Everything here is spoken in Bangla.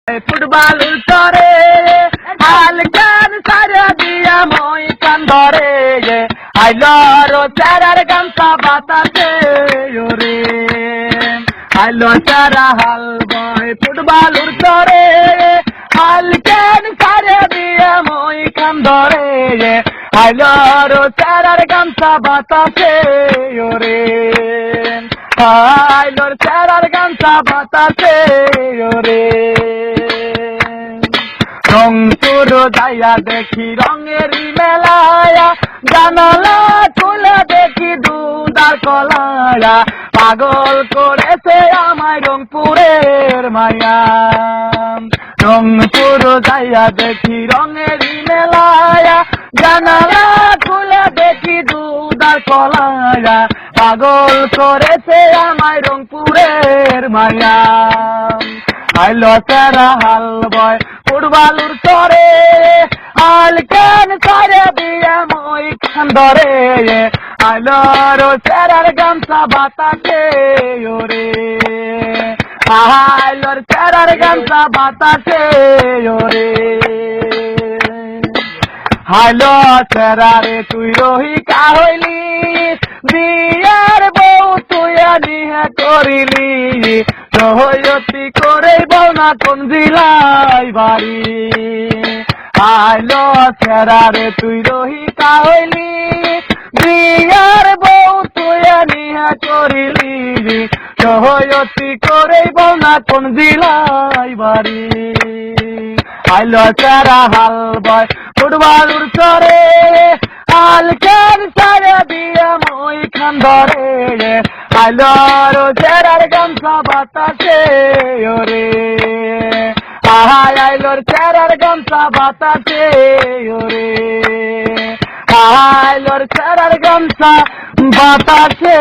ফুটবল উত্তরে হালকান সারা দিয়া মই কান্দরে আইলো চারার গামছা বাতাসে ওরে আইলো চারা হাল বয় ফুটবল উত্তরে হালকান সারা দিয়া মই কান্দরে আইলো চারার গামছা বাতাসে ওরে আইলো চারার গামছা বাতাসে ওরে রংপুর যাইয়া দেখি রঙেরই মেলায়া জানালা খুলে দেখি দুধার কলায়া পাগল করেছে আমায় রংপুরের মায়া রংপুর যাইয়া দেখি রঙেরই মেলায়া জানালা খুলে দেখি দুধার কলায়া পাগল করেছে আমায় রংপুরের মায়া আইলো তারা হাল বয় ফুটবলুর তরে হালকান সারে দিয়া মই খান্দরে আইলো চারার গামছা বাতাসে ওরে আইলো চারার গামছা বাতাসে ওরে হাইলো চারারে তুই রহি কাহইলি বিয়ার বউ তুই নিহা করিলি সহয়তি করে বনা কোন জিলাই বাড়ি আইলো চেরারে তুই রহি কাহইলি বিয়ার বউ তুই নিহা করিলি সহয়তি করে বনা কোন জিলাই বাড়ি আইলো চেরা হাল বয় ফুটবলুর চরে হালকান সারা দিয়া মই খান্দরে আইলো চেরার গামছা বাতাসে ওরে আইলো চেরার গামছা বাতাসে ওরে আইলো চেরার গামছা বাতাসে